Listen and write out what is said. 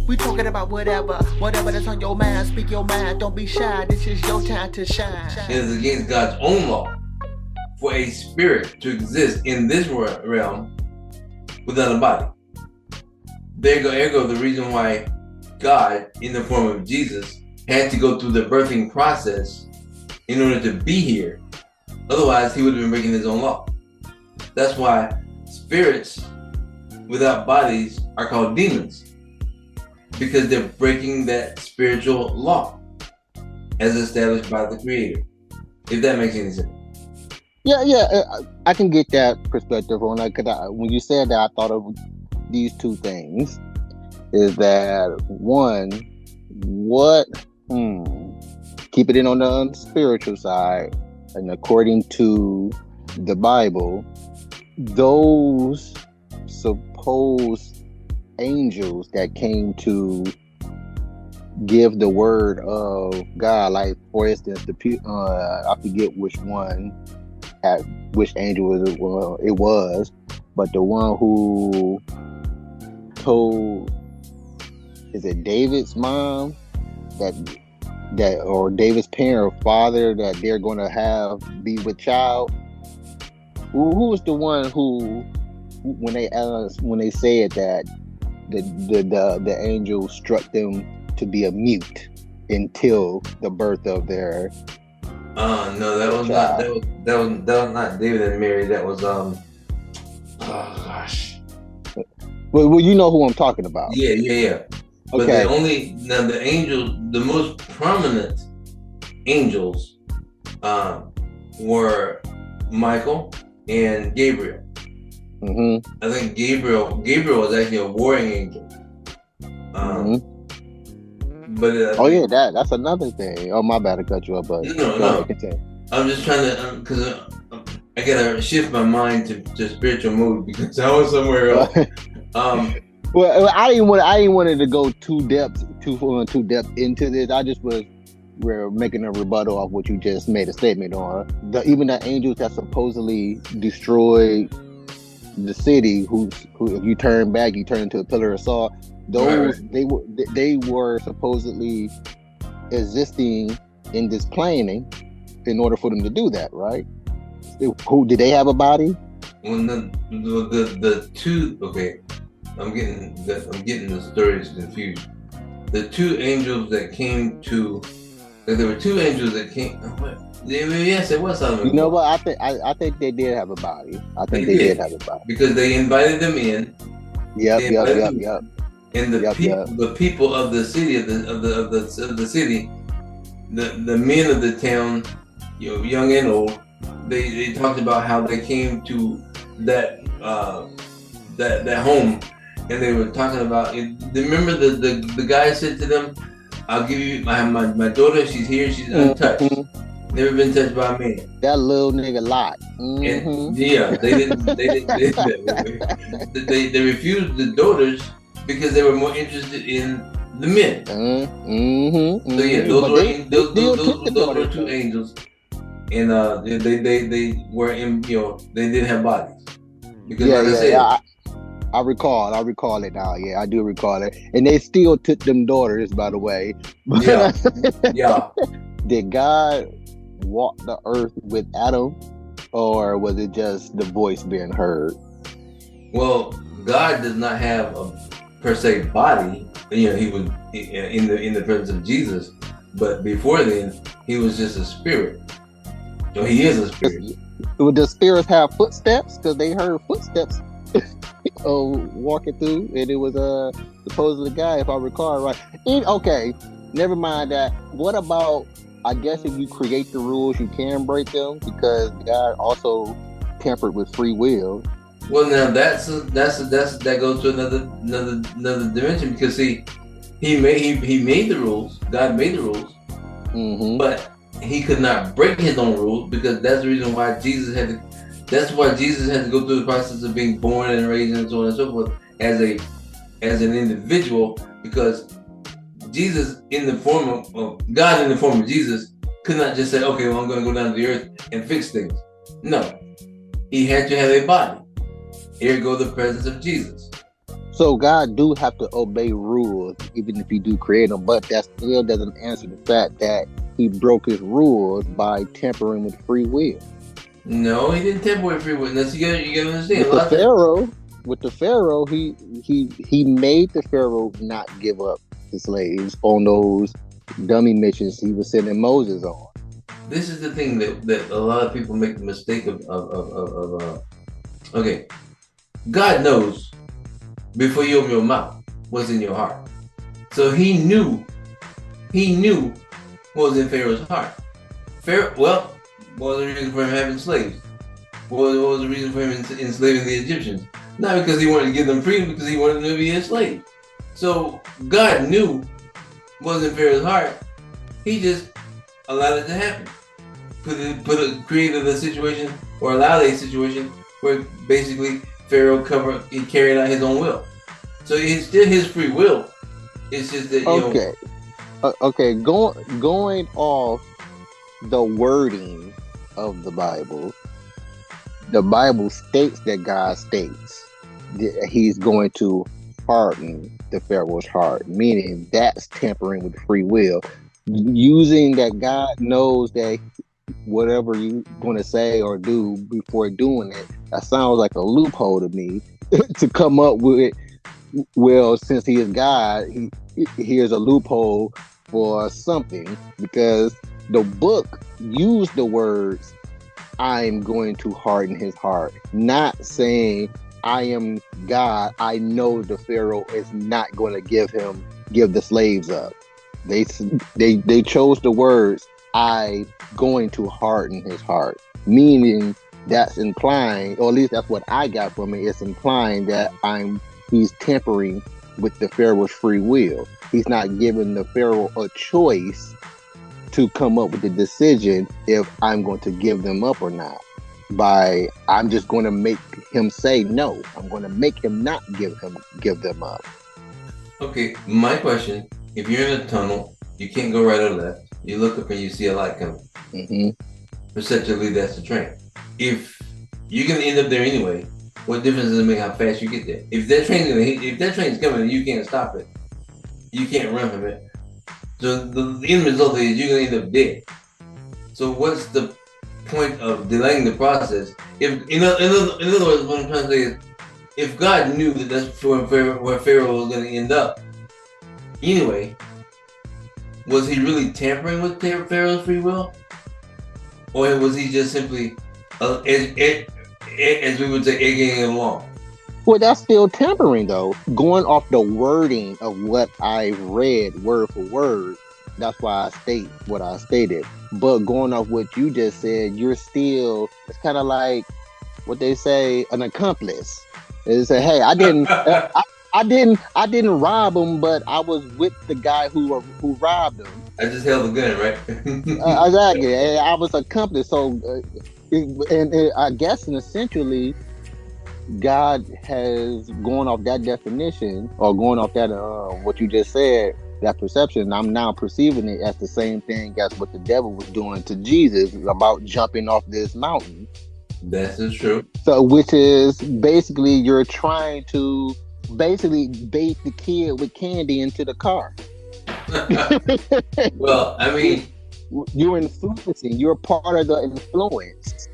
We talking about whatever that's on your mind. Speak your mind, don't be shy. This is your time to shine. It is against God's own law for a spirit to exist in this realm without a body. There go the reason why God, in the form of Jesus, had to go through the birthing process in order to be here. Otherwise, he would have been breaking his own law. That's why spirits without bodies are called demons, because they're breaking that spiritual law as established by the Creator. If that makes any sense. Yeah, I can get that perspective on that, because when you said that, I thought of these two things. Is that one, keep it in on the spiritual side, and according to the Bible, those supposed angels that came to give the word of God, like for instance, I forget which angel it was, but the one who told, is it David's mom that or David's parent or father that they're going to be with child? Who was the one who, when they said that the angel struck them to be a mute until the birth of their no, that was child. That was not David and Mary. That was oh gosh. Well, you know who I'm talking about. Yeah. But okay. The angels, the most prominent angels, were Michael and Gabriel. Mm-hmm. I think Gabriel was actually a warring angel. But that's another thing. Oh, my bad to cut you up, but no. I'm just trying to, because I gotta shift my mind to spiritual mode because I was somewhere else. Well, I didn't want it to go too depth into this. I just we're making a rebuttal of what you just made a statement on. Even the angels that supposedly destroyed the city, who if you turn back, you turn into a pillar of salt. Those right. they were supposedly existing in this planing in order for them to do that, right? Who did they have a body? Well, the two. Okay, I'm getting the stories confused. The two angels that came to. There were two angels that came. Yes, it was something. You know what? I think they did have a body. I think they did have a body because they invited them in. Yep. And the people of the city of the city, the men of the town, young and old, they talked about how they came to that home, and they were talking about it. Remember the guy said to them, "I'll give you my daughter. She's here. She's untouched. Mm-hmm. Never been touched by a man." That little nigga lied. Mm-hmm. And they refused the daughters because they were more interested in the men. Mm-hmm. So those were two angels, and they were in, they didn't have bodies because I said. I recall it now. Yeah, I do recall it. And they still took them daughters, by the way. Yeah. Did God walk the earth with Adam, or was it just the voice being heard? Well, God does not have a per se body. He was in the presence of Jesus, but before then, he was just a spirit. So he is a spirit. Would the spirits have footsteps? Because they heard footsteps. Walking through, and it was supposedly the guy, if I recall right. Okay, never mind that. What about, I guess if you create the rules, you can break them, because God also tempered with free will. Well, now that goes to another dimension, because see, he made the rules. God made the rules, mm-hmm. but he could not break his own rules, because that's the reason why Jesus had to. That's why Jesus had to go through the process of being born and raised and so on and so forth as an individual, because Jesus in the form of God in the form of Jesus could not just say, okay, well, I'm going to go down to the earth and fix things. No, he had to have a body. Here go the presence of Jesus. So God do have to obey rules, even if He do create them. But that still doesn't answer the fact that He broke His rules by tampering with free will. No, he didn't tamper with free will. Now, you gotta understand. With the Pharaoh, he made the Pharaoh not give up the slaves on those dummy missions he was sending Moses on. This is the thing that a lot of people make the mistake of okay, God knows before you open your mouth what's in your heart. So he knew what was in Pharaoh's heart. What was the reason for him having slaves? What was the reason for him enslaving the Egyptians? Not because he wanted to give them freedom, because he wanted them to be his slaves. So God knew what was in Pharaoh's heart. He just allowed it to happen. Created a situation, or allowed a situation where basically Pharaoh carried out his own will. So it's still his free will. It's just that okay. Going off the wording of the Bible states that God states that He's going to harden the Pharaoh's heart, meaning that's tampering with free will. Using that God knows that whatever you're going to say or do before doing it, that sounds like a loophole to me to come up with. Well, since He is God, here's a loophole for something, because the book used the words, "I'm going to harden his heart," not saying, "I am God, I know the Pharaoh is not going to give the slaves up." They chose the words, "I'm going to harden his heart," meaning that's implying, or at least that's what I got from it. It's implying that he's tampering with the Pharaoh's free will. He's not giving the Pharaoh a choice to come up with the decision if I'm going to give them up or not. I'm just going to make him say no. I'm going to make him not give them up. Okay, my question: if you're in a tunnel, you can't go right or left. You look up and you see a light coming. Mm-hmm. Perceptually, that's the train. If you're gonna end up there anyway, what difference does it make how fast you get there? If that train's coming and you can't stop it, you can't run from it. So the end result is you're gonna end up dead. So what's the point of delaying the process? If in other words, what I'm trying to say is, if God knew that that's where Pharaoh was gonna end up anyway, was He really tampering with Pharaoh's free will, or was He just simply, as we would say, egging him along? Well, that's still tampering, though. Going off the wording of what I read word for word, that's why I state what I stated. But going off what you just said, it's kind of like what they say, an accomplice. They say, "Hey, I didn't rob him, but I was with the guy who robbed him. I just held the gun, right?" Exactly. I was accomplice. So, I guess, and essentially, God has gone off that definition, or going off that what you just said, that perception. I'm now perceiving it as the same thing as what the devil was doing to Jesus about jumping off this mountain. That is true. So, which is basically you're trying to basically bait the kid with candy into the car. Well, I mean, you're influencing. You're part of the influence.